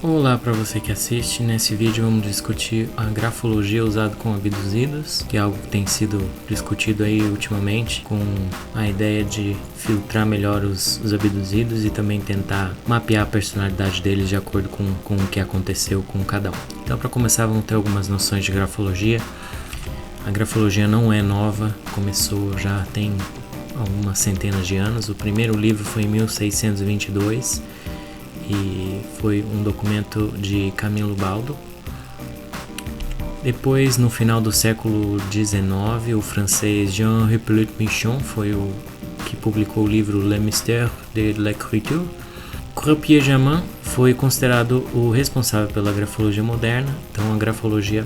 Olá para você que assiste. Nesse vídeo vamos discutir a grafologia usada com abduzidos, que é algo que tem sido discutido aí ultimamente, com a ideia de filtrar melhor os abduzidos e também tentar mapear a personalidade deles de acordo com o que aconteceu com cada um. Então, para começar, vamos ter algumas noções de grafologia. A grafologia não é nova, começou já tem algumas centenas de anos. O primeiro livro foi em 1622 e foi um documento de Camilo Baldo. Depois, no final do século XIX, o francês Jean-Hippolyte Michon foi o que publicou o livro Le Mystère de l'écriture. Croppier-Jamin foi considerado o responsável pela grafologia moderna, então a grafologia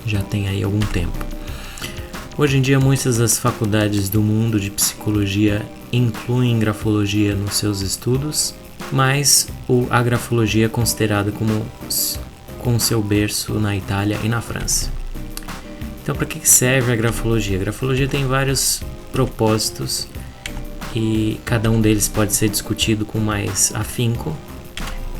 já tem aí algum tempo. Hoje em dia, muitas das faculdades do mundo de psicologia incluem grafologia nos seus estudos, mas a grafologia é considerada com seu berço na Itália e na França. Então, para que serve a grafologia? A grafologia tem vários propósitos e cada um deles pode ser discutido com mais afinco,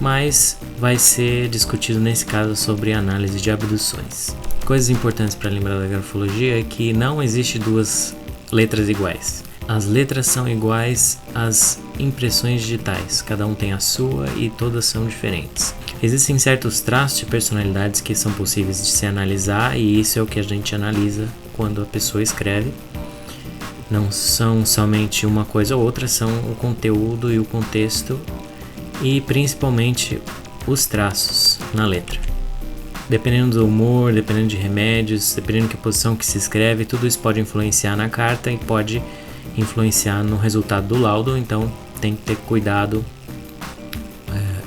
mas vai ser discutido nesse caso sobre análise de abduções. Coisas importantes para lembrar da grafologia é que não existe duas letras iguais. As letras são iguais às impressões digitais, cada um tem a sua e todas são diferentes. Existem certos traços de personalidades que são possíveis de se analisar e isso é o que a gente analisa quando a pessoa escreve. Não são somente uma coisa ou outra, são o conteúdo e o contexto e principalmente os traços na letra. Dependendo do humor, dependendo de remédios, dependendo da posição que se escreve, tudo isso pode influenciar na carta e pode influenciar no resultado do laudo, então tem que ter cuidado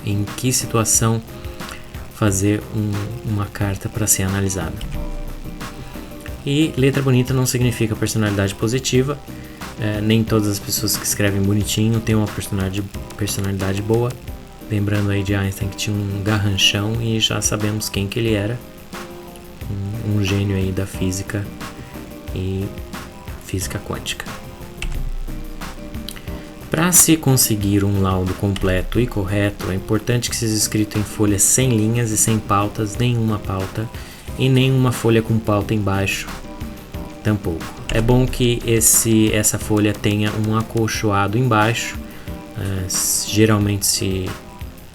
em que situação fazer uma carta para ser analisada. E letra bonita não significa personalidade positiva, nem todas as pessoas que escrevem bonitinho têm uma personalidade boa. Lembrando aí de Einstein que tinha um garranchão e já sabemos quem que ele era, um gênio aí da física e física quântica. Para se conseguir um laudo completo e correto, é importante que seja escrito em folhas sem linhas e sem pautas, nenhuma pauta e nenhuma folha com pauta embaixo, tampouco. É bom que essa folha tenha um acolchoado embaixo, geralmente se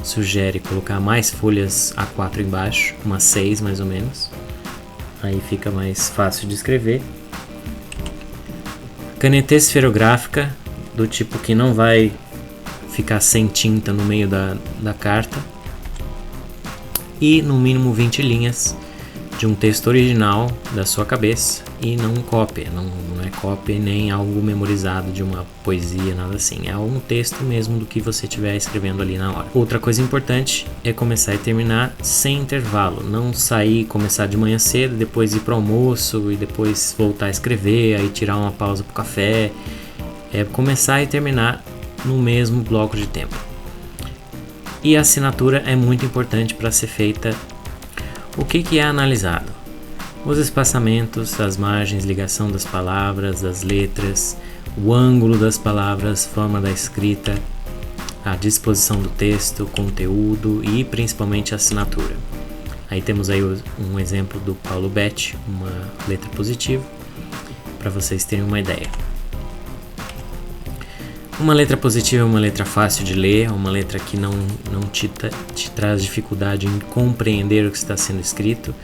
sugere colocar mais folhas A4 embaixo, umas 6 mais ou menos, aí fica mais fácil de escrever. Caneta esferográfica, do tipo que não vai ficar sem tinta no meio da carta, e no mínimo 20 linhas de um texto original da sua cabeça e não cópia, não é cópia nem algo memorizado de uma poesia, nada assim, é um texto mesmo do que você estiver escrevendo ali na hora. Outra coisa importante é começar e terminar sem intervalo, não sair, começar de manhã cedo, depois ir para o almoço e depois voltar a escrever, aí tirar uma pausa para o café. É começar e terminar no mesmo bloco de tempo. E a assinatura é muito importante para ser feita. O que é analisado? Os espaçamentos, as margens, ligação das palavras, das letras, o ângulo das palavras, forma da escrita, a disposição do texto, conteúdo e principalmente a assinatura. Aí temos aí um exemplo do Paulo Betti, uma letra positiva, para vocês terem uma ideia. Uma letra positiva é uma letra fácil de ler, é uma letra que não te traz dificuldade em compreender o que está sendo escrito.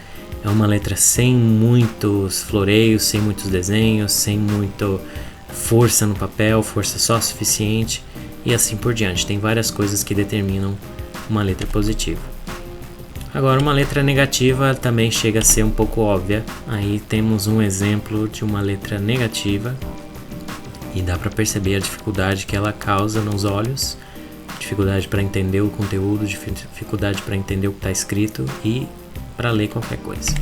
É uma letra sem muitos floreios, sem muitos desenhos, sem muita força no papel, força só suficiente e assim por diante. Tem várias coisas que determinam uma letra positiva. Agora, uma letra negativa também chega a ser um pouco óbvia. Aí temos um exemplo de uma letra negativa. E dá para perceber a dificuldade que ela causa nos olhos, dificuldade para entender o conteúdo, dificuldade para entender o que está escrito e para ler qualquer coisa.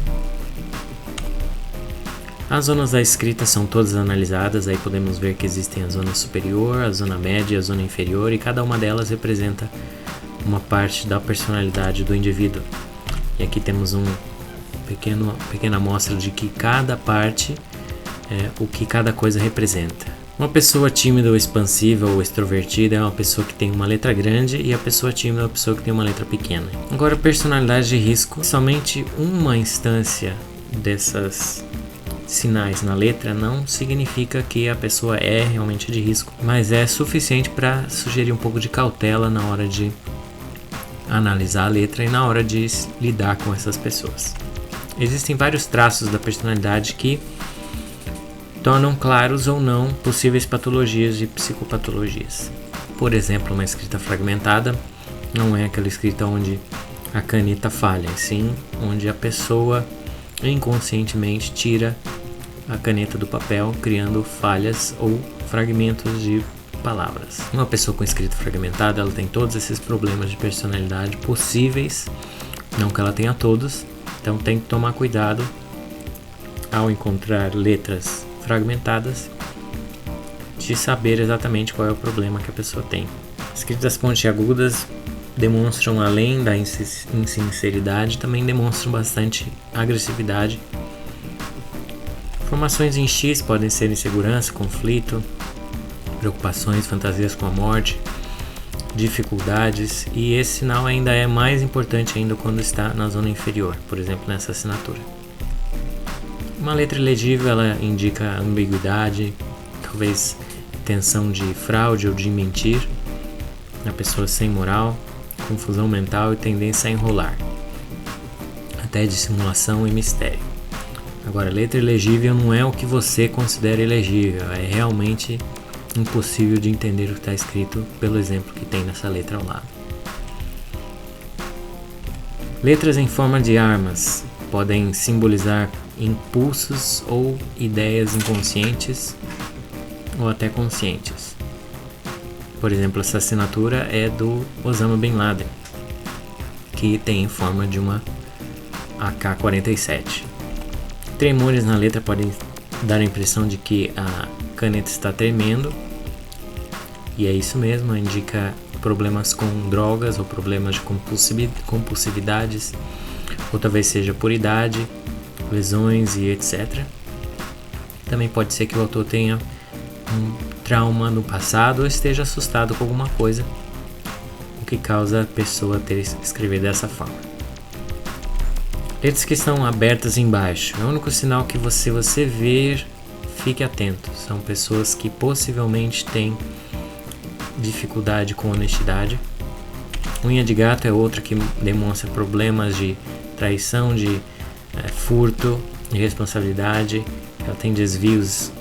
As zonas da escrita são todas analisadas, aí podemos ver que existem a zona superior, a zona média e a zona inferior, e cada uma delas representa uma parte da personalidade do indivíduo. E aqui temos uma pequena amostra de que cada parte o que cada coisa representa. Uma pessoa tímida ou expansiva ou extrovertida é uma pessoa que tem uma letra grande, e a pessoa tímida é uma pessoa que tem uma letra pequena. Agora, personalidade de risco, somente uma instância dessas sinais na letra não significa que a pessoa é realmente de risco, mas é suficiente para sugerir um pouco de cautela na hora de analisar a letra e na hora de lidar com essas pessoas. Existem vários traços da personalidade que tornam claros ou não possíveis patologias e psicopatologias. Por exemplo, uma escrita fragmentada não é aquela escrita onde a caneta falha, sim onde a pessoa inconscientemente tira a caneta do papel, criando falhas ou fragmentos de palavras. Uma pessoa com escrita fragmentada, ela tem todos esses problemas de personalidade possíveis, não que ela tenha todos, então tem que tomar cuidado ao encontrar letras fragmentadas de saber exatamente qual é o problema que a pessoa tem. Escritas pontiagudas demonstram, além da insinceridade, também demonstram bastante agressividade. Formações em X podem ser insegurança, conflito, preocupações, fantasias com a morte, dificuldades, e esse sinal ainda é mais importante ainda quando está na zona inferior, por exemplo, nessa assinatura. Uma letra ilegível, ela indica ambiguidade, talvez intenção de fraude ou de mentir, a pessoa sem moral, confusão mental e tendência a enrolar, até dissimulação e mistério. Agora, letra ilegível não é o que você considera ilegível, é realmente impossível de entender o que está escrito pelo exemplo que tem nessa letra ao lado. Letras em forma de armas podem simbolizar impulsos ou ideias inconscientes ou até conscientes. Por exemplo, essa assinatura é do Osama Bin Laden, que tem em forma de uma AK-47. Tremores na letra podem dar a impressão de que a caneta está tremendo, e é isso mesmo, indica problemas com drogas ou problemas de compulsividades, ou talvez seja por idade, lesões e etc. Também pode ser que o autor tenha um trauma no passado ou esteja assustado com alguma coisa, o que causa a pessoa escrever dessa forma. Letras que estão abertas embaixo é o único sinal que você ver, fique atento. São pessoas que possivelmente têm dificuldade com honestidade. Unha de gato é outra que demonstra problemas de traição, de furto, de responsabilidade. Ela tem desvios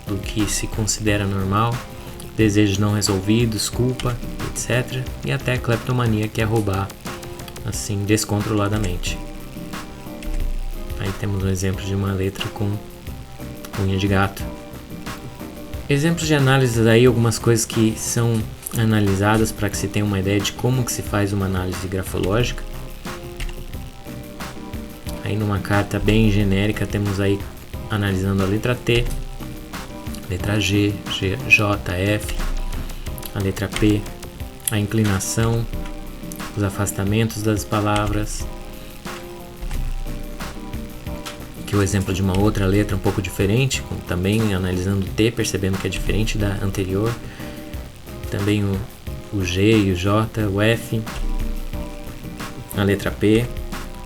do que se considera normal, desejos não resolvidos, culpa, etc. E até cleptomania, que é roubar assim descontroladamente. Aí temos um exemplo de uma letra com unha de gato. Exemplos de análise aí, algumas coisas que são analisadas para que se tenha uma ideia de como que se faz uma análise grafológica. Aí numa carta bem genérica temos aí analisando a letra T, letra G, J, F, a letra P, a inclinação, os afastamentos das palavras. Aqui o exemplo de uma outra letra um pouco diferente, também analisando o T, percebendo que é diferente da anterior. Também o G e o J, o F, a letra P,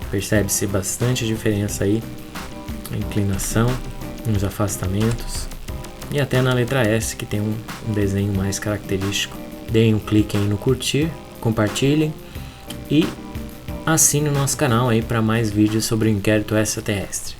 percebe-se bastante diferença aí, a inclinação, os afastamentos, e até na letra S, que tem um desenho mais característico. Deem um clique aí no curtir, compartilhem e assine o nosso canal aí para mais vídeos sobre o inquérito extraterrestre.